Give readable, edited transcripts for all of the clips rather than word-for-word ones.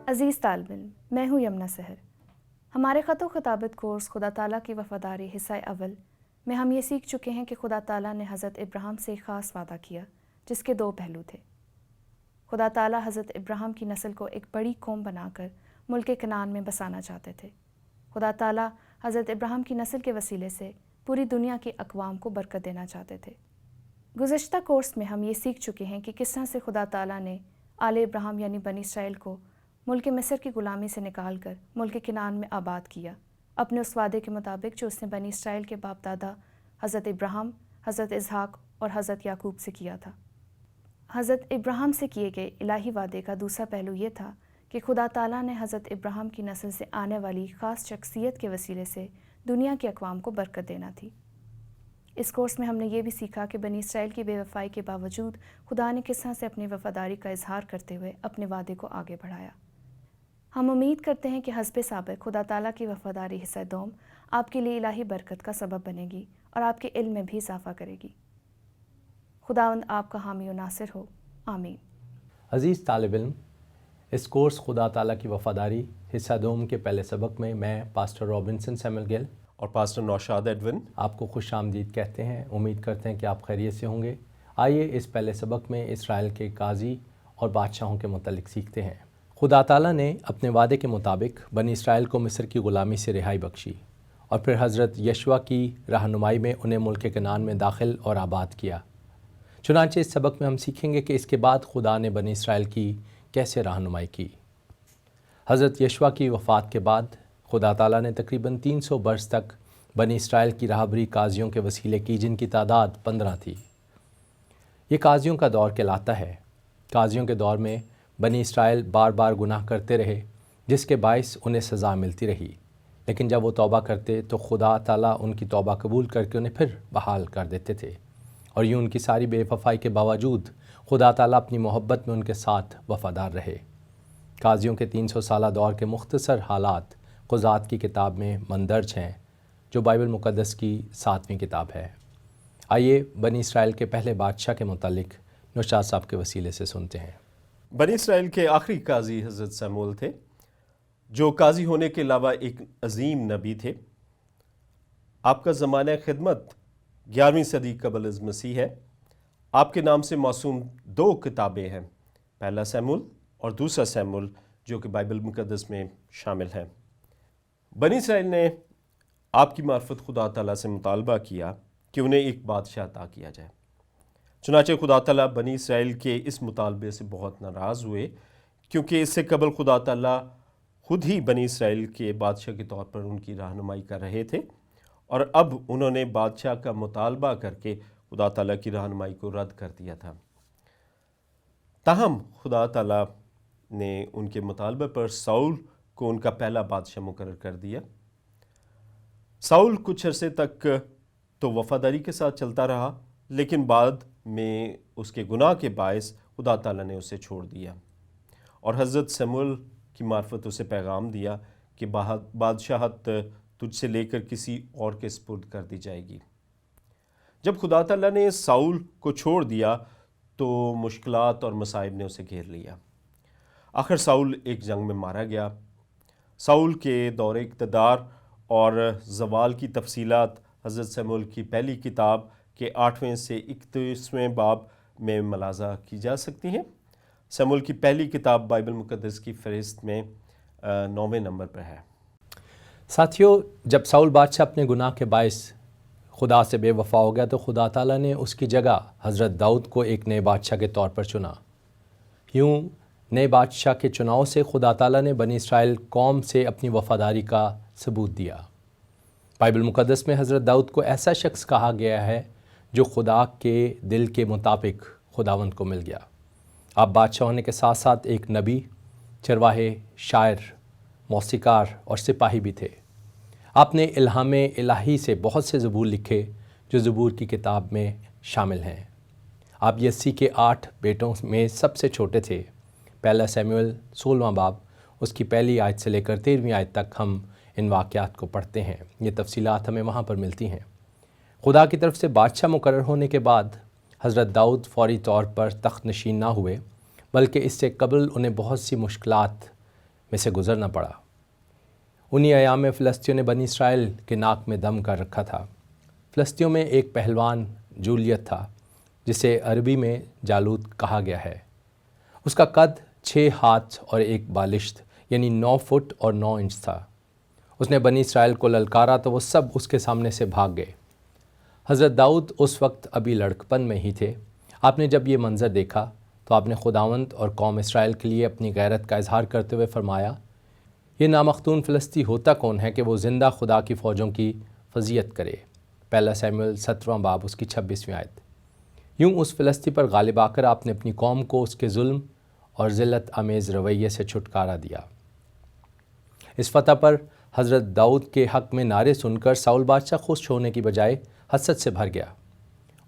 عزیز طالب علم، میں ہوں یمنا سحر۔ ہمارے خط و خطابت کورس خدا تعالیٰ کی وفاداری حصہ اول میں ہم یہ سیکھ چکے ہیں کہ خدا تعالیٰ نے حضرت ابراہیم سے ایک خاص وعدہ کیا جس کے دو پہلو تھے۔ خدا تعالیٰ حضرت ابراہیم کی نسل کو ایک بڑی قوم بنا کر ملک کنعان میں بسانا چاہتے تھے۔ خدا تعالیٰ حضرت ابراہیم کی نسل کے وسیلے سے پوری دنیا کی اقوام کو برکت دینا چاہتے تھے۔ گزشتہ کورس میں ہم یہ سیکھ چکے ہیں کہ کس طرح سے خدا تعالیٰ نے آل ابراہیم یعنی بنی اسرائیل کو ملک مصر کی غلامی سے نکال کر ملک کنعان میں آباد کیا، اپنے اس وعدے کے مطابق جو اس نے بنی اسرائیل کے باپ دادا حضرت ابراہیم، حضرت اسحاق اور حضرت یعقوب سے کیا تھا۔ حضرت ابراہیم سے کیے گئے الہی وعدے کا دوسرا پہلو یہ تھا کہ خدا تعالیٰ نے حضرت ابراہیم کی نسل سے آنے والی خاص شخصیت کے وسیلے سے دنیا کے اقوام کو برکت دینا تھی۔ اس کورس میں ہم نے یہ بھی سیکھا کہ بنی اسرائیل کی بے وفائی کے باوجود خدا نے کس طرح سے اپنی وفاداری کا اظہار کرتے ہوئے اپنے وعدے کو آگے بڑھایا۔ ہم امید کرتے ہیں کہ حسب سابق خدا تعالیٰ کی وفاداری حصہ دوم آپ کے لیے الہی برکت کا سبب بنے گی اور آپ کے علم میں بھی اضافہ کرے گی۔ خداوند آپ کا حامی و ناصر ہو، آمین۔ عزیز طالب علم، اس کورس خدا تعالیٰ کی وفاداری حصہ دوم کے پہلے سبق میں پاسٹر رابنسن سیموئل گل اور پاسٹر نوشاد ایڈون آپ کو خوش آمدید کہتے ہیں۔ امید کرتے ہیں کہ آپ خیریت سے ہوں گے۔ آئیے اس پہلے سبق میں اسرائیل کے قاضی اور بادشاہوں کے متعلق سیکھتے ہیں۔ خدا تعالیٰ نے اپنے وعدے کے مطابق بنی اسرائیل کو مصر کی غلامی سے رہائی بخشی اور پھر حضرت یشوع کی رہنمائی میں انہیں ملک کنعان میں داخل اور آباد کیا۔ چنانچہ اس سبق میں ہم سیکھیں گے کہ اس کے بعد خدا نے بنی اسرائیل کی کیسے رہنمائی کی۔ حضرت یشوع کی وفات کے بعد خدا تعالیٰ نے تقریباً 300 برس تک بنی اسرائیل کی راہبری قاضیوں کے وسیلے کی، جن کی تعداد 15 تھی۔ یہ قاضیوں کا دور کہلاتا ہے۔ قاضیوں کے دور میں بنی اسرائیل بار بار گناہ کرتے رہے، جس کے باعث انہیں سزا ملتی رہی، لیکن جب وہ توبہ کرتے تو خدا تعالیٰ ان کی توبہ قبول کر کے انہیں پھر بحال کر دیتے تھے، اور یوں ان کی ساری بے وفائی کے باوجود خدا تعالیٰ اپنی محبت میں ان کے ساتھ وفادار رہے۔ قاضیوں کے 300 سالہ دور کے مختصر حالات قضات کی کتاب میں مندرج ہیں، جو بائبل مقدس کی 7ویں کتاب ہے۔ آئیے بنی اسرائیل کے پہلے بادشاہ کے متعلق نوشاد صاحب کے وسیلے سے سنتے ہیں۔ بنی اسرائیل کے آخری قاضی حضرت سموئیل تھے، جو قاضی ہونے کے علاوہ ایک عظیم نبی تھے۔ آپ کا زمانہ خدمت 11ویں صدی قبل از مسیح ہے۔ آپ کے نام سے موسوم 2 کتابیں ہیں، پہلا سموئیل اور دوسرا سموئیل، جو کہ بائبل مقدس میں شامل ہیں۔ بنی اسرائیل نے آپ کی معرفت خدا تعالیٰ سے مطالبہ کیا کہ انہیں ایک بادشاہ عطا کیا جائے۔ چنانچہ خدا تعالیٰ بنی اسرائیل کے اس مطالبے سے بہت ناراض ہوئے، کیونکہ اس سے قبل خدا تعالیٰ خود ہی بنی اسرائیل کے بادشاہ کے طور پر ان کی رہنمائی کر رہے تھے، اور اب انہوں نے بادشاہ کا مطالبہ کر کے خدا تعالیٰ کی رہنمائی کو رد کر دیا تھا۔ تاہم خدا تعالیٰ نے ان کے مطالبے پر ساؤل کو ان کا پہلا بادشاہ مقرر کر دیا۔ ساؤل کچھ عرصے تک تو وفاداری کے ساتھ چلتا رہا، لیکن بعد میں اس کے گناہ کے باعث خدا تعالیٰ نے اسے چھوڑ دیا، اور حضرت سموئیل کی معرفت اسے پیغام دیا کہ بادشاہت تجھ سے لے کر کسی اور کے سپرد کر دی جائے گی۔ جب خدا تعالیٰ نے ساؤل کو چھوڑ دیا تو مشکلات اور مصائب نے اسے گھیر لیا۔ آخر ساؤل ایک جنگ میں مارا گیا۔ ساؤل کے دور اقتدار اور زوال کی تفصیلات حضرت سموئیل کی پہلی کتاب کے 8ویں سے 31ویں باب میں ملاحظہ کی جا سکتی ہیں۔ سموئیل کی پہلی کتاب بائبل مقدس کی فہرست میں 9ویں نمبر پر ہے۔ ساتھیو، جب ساؤل بادشاہ اپنے گناہ کے باعث خدا سے بے وفا ہو گیا تو خدا تعالیٰ نے اس کی جگہ حضرت داؤد کو ایک نئے بادشاہ کے طور پر چنا۔ یوں نئے بادشاہ کے چناؤ سے خدا تعالیٰ نے بنی اسرائیل قوم سے اپنی وفاداری کا ثبوت دیا۔ بائبل مقدس میں حضرت داؤد کو ایسا شخص کہا گیا ہے جو خدا کے دل کے مطابق خداوند کو مل گیا۔ آپ بادشاہ ہونے کے ساتھ ساتھ ایک نبی، چرواہے، شاعر، موسیقار اور سپاہی بھی تھے۔ آپ نے الہام الہی سے بہت سے زبور لکھے جو زبور کی کتاب میں شامل ہیں۔ آپ یسی کے 8 بیٹوں میں سب سے چھوٹے تھے۔ پہلا سموئیل 16واں باب، اس کی پہلی آیت سے لے کر 13ویں آیت تک ہم ان واقعات کو پڑھتے ہیں۔ یہ تفصیلات ہمیں وہاں پر ملتی ہیں۔ خدا کی طرف سے بادشاہ مقرر ہونے کے بعد حضرت داؤد فوری طور پر تخت نشین نہ ہوئے، بلکہ اس سے قبل انہیں بہت سی مشکلات में से गुजरना पड़ा। उन्हीं अयाम में फ़लस्तियों ने बनी इसराइल के नाक में दम कर रखा था। फ़लस्तियों में एक पहलवान जूलियत था, जिसे अरबी में जालूत कहा गया है। उसका कद 6 हाथ और 1 बालिश्त यानी 9 फुट और 9 इंच था। उसने बनी इसराइल को ललकारा तो वो सब उसके सामने से भाग गए। हज़रत दाऊद उस वक्त अभी लड़कपन में ही थे। आपने जब ये मंज़र देखा तो आपने खुदावंद और कौम इसराइल के लिए अपनी गैरत का इजहार करते हुए फरमाया, ये नामख्तून फ़लस्ती होता कौन है कि वो ज़िंदा खुदा की फ़ौजों की फजीयत करे। पहला शमूएल 17वां बाब उसकी 26वीं आयत। यूँ उस फ़लस्ती पर गालिब आकर आपने अपनी कौम को उसके जुल्म और ज़िल्लत आमेज़ रवैये से छुटकारा दिया। इस फतह पर हज़रत दाऊद के हक़ में नारे सुनकर साउल बादशाह खुश होने की बजाय हसद से भर गया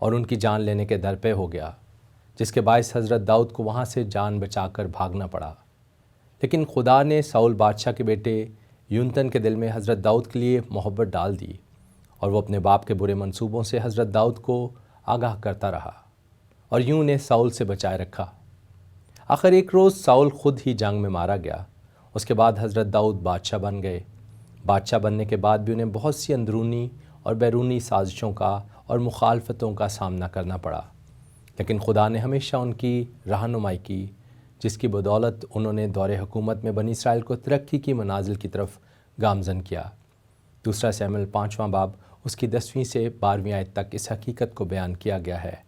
और उनकी जान लेने के दर पे हो गया, जिसके बायस हज़रत दाऊद को वहाँ से जान बचाकर भागना पड़ा। लेकिन खुदा ने साउल बादशाह के बेटे यूनतन के दिल में हज़रत दाऊद के लिए मोहब्बत डाल दी और वो अपने बाप के बुरे मंसूबों से हज़रत दाऊद को आगाह करता रहा और यूँ उन्हें साउल से बचाए रखा। आखिर एक रोज़ साउल ख़ुद ही जंग में मारा गया। उसके बाद हज़रत दाऊद बादशाह बन गए। बादशाह बनने के बाद भी उन्हें बहुत सी अंदरूनी और बैरूनी साजिशों का और मुखालफतों का सामना करना पड़ा, लेकिन खुदा ने हमेशा उनकी रहनुमाई की, जिसकी बदौलत उन्होंने दौरे हुकूमत में बनी इसराइल को तरक्की की मनाजिल की तरफ गामज़न किया। दूसरा शमूएल 5वां बाब उसकी 10वीं से 12वीं आयत तक इस हकीकत को बयान किया गया है।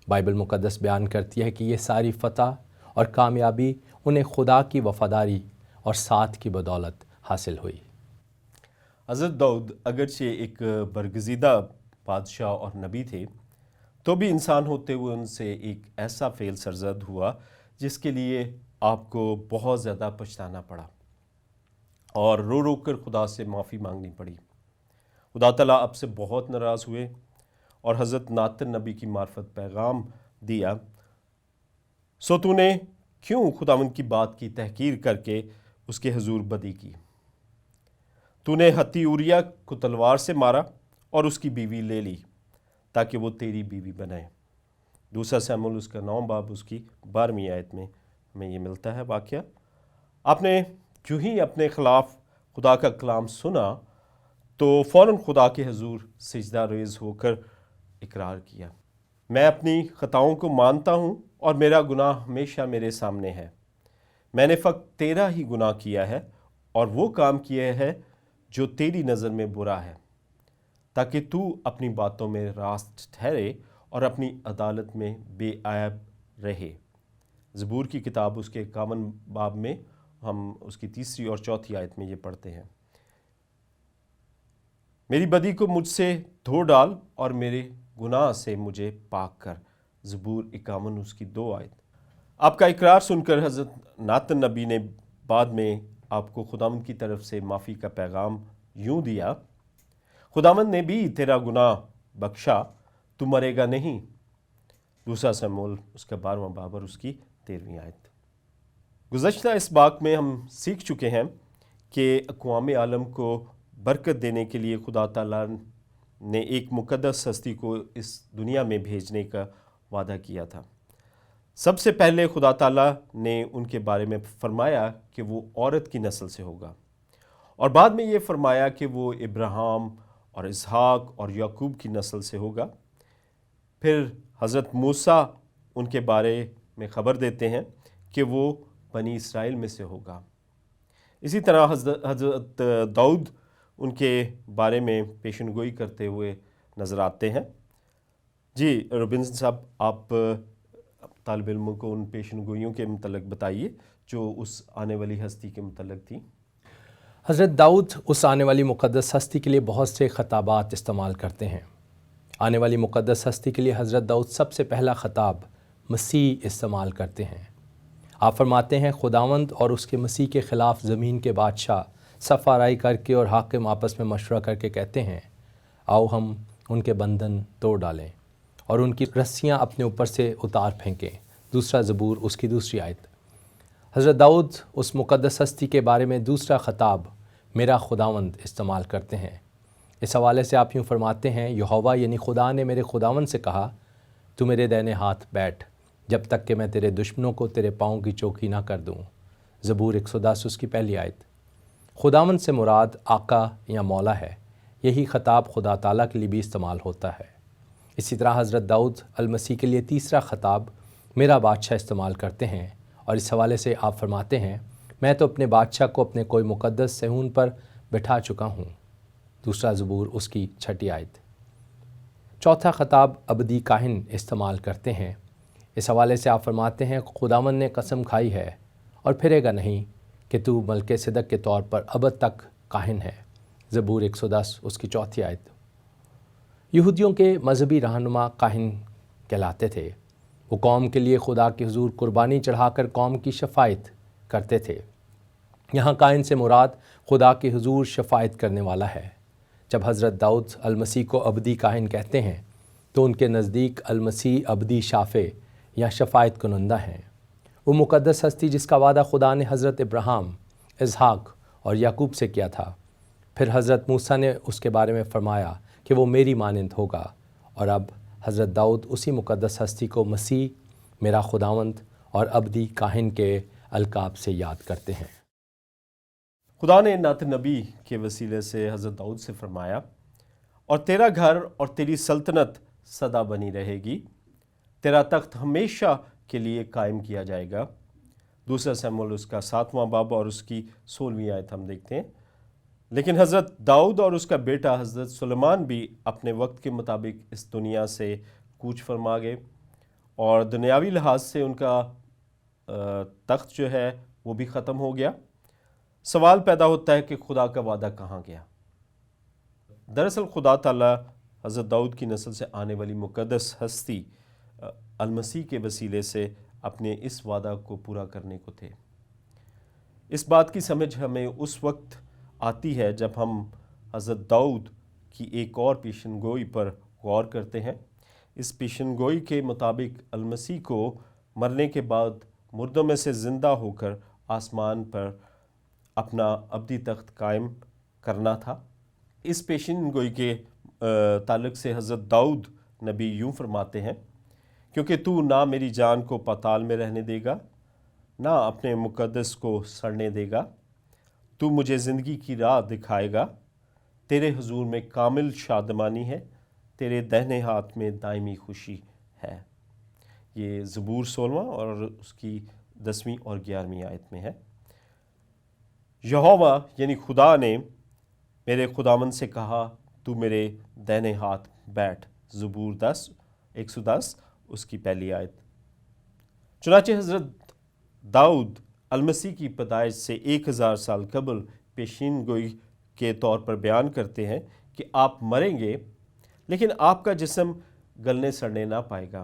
बाइबल मुक़द्दस बयान करती है कि ये सारी फ़तह और कामयाबी उन्हें खुदा की वफ़ादारी और साथ की बदौलत हासिल हुई। हज़रत दाऊद अगरचे एक बरगज़ीदा बादशाह और नबी थे, तो भी इंसान होते हुए उनसे एक ऐसा फ़ेल सरज़द हुआ जिसके लिए आपको बहुत ज़्यादा पछताना पड़ा और रो रो कर खुदा से माफ़ी मांगनी पड़ी। खुदा ताला आपसे बहुत नाराज़ हुए और हज़रत नातन नबी की मार्फत पैगाम दिया, सो तूने क्यों खुदावंद की बात की तहकीर करके उसके हुजूर बदी की? तूने हत्ती उरिया को तलवार से मारा और उसकी बीवी ले ली ताकि वो तेरी बीवी बनाए। दूसरा शमूएल उसका 9 बाब उसकी 12वीं आयत में हमें ये मिलता है वाक़या। आपने जो ही अपने ख़िलाफ़ खुदा का कलाम सुना तो फ़ौरन खुदा के हुजूर सिजदा रेज़ होकर इकरार किया, मैं अपनी ख़ताओं को मानता हूँ और मेरा गुनाह हमेशा मेरे सामने है। मैंने फ़क़्त तेरा ही गुनाह किया है और वो काम किया है जो तेरी नज़र में बुरा है, ताकि तू अपनी बातों में रास्त ठहरे और अपनी अदालत में बेआयब रहे। ज़बूर की किताब उसके 51 बाब में हम उसकी 3री और 4थी आयत में ये पढ़ते हैं, मेरी बदी को मुझसे धो डाल और मेरे गुनाह से मुझे पाक कर। ज़बूर 51 उसकी 2 आयत। आपका इकरार सुनकर हज़रत नातन नबी ने बाद में आपको खुदावंद की तरफ से माफ़ी का पैगाम यूँ दिया, खुदावंद ने भी तेरा गुनाह बख्शा, तू मरेगा नहीं। दूसरा शमूएल उसका 12वां बाब और उसकी 13वीं आयत। गुज़श्ता इस बात में हम सीख चुके हैं कि अक़वाम आलम को बरकत देने के लिए खुदा ताला ने एक मुक़द्दस हस्ती को इस दुनिया में भेजने का वादा किया था। सबसे पहले खुदा ताला ने उनके बारे में फरमाया कि वो औरत की नस्ल से होगा और बाद में ये फरमाया कि वो इब्राहिम और इसहाक और याकूब की नस्ल से होगा। फिर हज़रत मूसा उनके बारे में ख़बर देते हैं कि वो बनी इसराइल में से होगा। इसी तरह हज़रत दाऊद उनके बारे में पेशनगोई करते हुए नज़र आते हैं। जी रबिन साहब, आप तालिब इल्म को उन पेशनगोइयों के मुतल्लिक़ बताइए जो उस आने वाली हस्ती के मुतल्लिक़ थी। हज़रत दाऊद उस आने वाली मुक़द्दस हस्ती के लिए बहुत से ख़ताबात इस्तेमाल करते हैं। आने वाली मुक़द्दस हस्ती के लिए हज़रत दाऊद सबसे पहला ख़ताब मसीह इस्तेमाल करते हैं। आप फरमाते हैं, खुदावंद और उसके मसीह के ख़िलाफ़ ज़मीन के बादशाह सफ़ाराई करके और हाकिम आपस में मशवरा करके कहते हैं, आओ हम उनके बंधन तोड़ डालें और उनकी रस्सियाँ अपने ऊपर से उतार फेंकें। दूसरा ज़बूर उसकी 2री आयत। हज़रत दाऊद उस मुक़द्दस हस्ती के बारे में दूसरा ख़ताब मेरा खुदावंद इस्तेमाल करते हैं। इस हवाले से आप यूँ फरमाते हैं, यहोवा यानी खुदा ने मेरे खुदावंद से कहा, तू मेरे दाहिने हाथ बैठ जब तक कि मैं तेरे दुश्मनों को तेरे पाँव की चौकी ना कर दूँ। ज़बूर 110 उसकी पहली आयत। खुदावंद से मुराद आका या मौला है। यही ख़ताब खुदा ताला के लिए भी इस्तेमाल होता है। इसी तरह हज़रत दाऊद अल-मसीह के लिए तीसरा ख़ताब मेरा बादशाह इस्तेमाल करते हैं, और इस हवाले से आप फरमाते हैं, मैं तो अपने बादशाह को अपने कोई मुक़द्दस सहून पर बिठा चुका हूँ। दूसरा ज़बूर उसकी 6 आयत। चौथा ख़ताब अबदी काहिन इस्तेमाल करते हैं। इस हवाले से आप फरमाते हैं, खुदावंद ने कसम खाई है और फिरेगा नहीं कि तू मलके सिदक के तौर पर अबद तक काहिन है। ज़बूर 110 उसकी 4 आयत। यहूदियों के मजहबी रहनुमा काहिन कहलाते थे। वो कौम के लिए खुदा के हुजूर कुर्बानी चढ़ाकर कौम की शफायत करते थे। यहाँ काहिन से मुराद खुदा के हुजूर शफायत करने वाला है। जब हज़रत दाऊद अल-मसीह को अबदी काहिन कहते हैं तो उनके नज़दीक अल-मसीह अबदी शाफ़े या शफायत कुनंदा हैं। वो मुक़द्दस हस्ती जिसका वादा खुदा ने हज़रत इब्राहिम, इसहाक और याकूब से किया था। फिर हज़रत मूसा ने उसके बारे में फ़रमाया कि वो मेरी मानंद होगा, और अब हज़रत दाऊद उसी मुक़द्दस हस्ती को मसीह, मेरा खुदावंद और अबदी काहिन के अलकाब से याद करते हैं। खुदा ने नात नबी के वसीले से हज़रत दाऊद से फरमाया, और तेरा घर और तेरी सल्तनत सदा बनी रहेगी, तेरा तख्त हमेशा के लिए कायम किया जाएगा। दूसरा शमूएल उसका 7वां बाब और उसकी 16वीं आयत हम देखते हैं। लेकिन हज़रत दाऊद और उसका बेटा हज़रत सुलेमान भी अपने वक्त के मुताबिक इस दुनिया से कूच फरमा गए, और दुनियावी लिहाज से उनका तख्त जो है वो भी ख़त्म हो गया। सवाल पैदा होता है कि खुदा का वादा कहाँ गया। दरअसल खुदा ताला हज़रत दाऊद की नस्ल से आने वाली मुक़द्दस हस्ती अल-मसीह के वसीले से अपने इस वादा को पूरा करने को थे। इस बात की समझ हमें उस वक्त आती है जब हम हज़रत दाऊद की एक और पेशनगोई पर गौर करते हैं। इस पेशनगोई के मुताबिक अल-मसीह को मरने के बाद मुर्दों में से ज़िंदा होकर आसमान पर अपना अबदी तख्त कायम करना था। इस पेशनगोई के ताल्लुक़ से हज़रत दाऊद नबी यूँ फरमाते हैं, क्योंकि तू ना मेरी जान को पाताल में रहने देगा, ना अपने मुक़द्दस को सड़ने देगा। तू मुझे ज़िंदगी की राह दिखाएगा। तेरे हुजूर में कामिल शादमानी है, तेरे दाहिने हाथ में दायमी खुशी है। ये ज़बूर 16वां और उसकी 10वीं और 11वीं आयत में है। यहोवा यानी खुदा ने मेरे खुदावंद से कहा, तू मेरे दाहिने हाथ बैठ। ज़बूर 110 उसकी पहली आयत। चुनांचे हज़रत दाऊद अल-मसीह की पैदाइश से 1000 साल कबल पेशीन गोई के तौर पर बयान करते हैं कि आप मरेंगे, लेकिन आपका जिस्म गलने सड़ने ना पाएगा,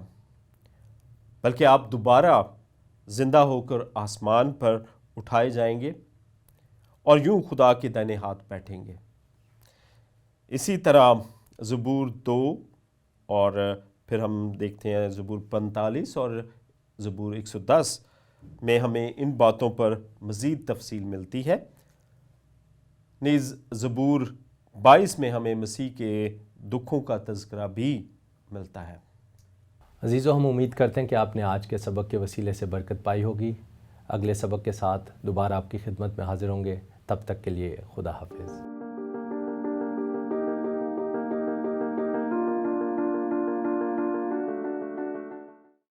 बल्कि आप दोबारा ज़िंदा होकर आसमान पर उठाए जाएंगे और यूं खुदा के दाहिने हाथ बैठेंगे। इसी तरह ज़बूर 2 और फिर हम देखते हैं ज़बूर 45 और ज़बूर 110 में हमें इन बातों पर मज़ीद तफसील मिलती है। नीज़ ज़बूर 22 में हमें मसीह के दुखों का तज़किरा भी मिलता है। अज़ीज़ों, हम उम्मीद करते हैं कि आपने आज के सबक के वसीले से बरकत पाई होगी। अगले सबक के साथ दोबारा आपकी खिदमत में हाज़िर होंगे। तब तक के लिए खुदा हाफ़िज़।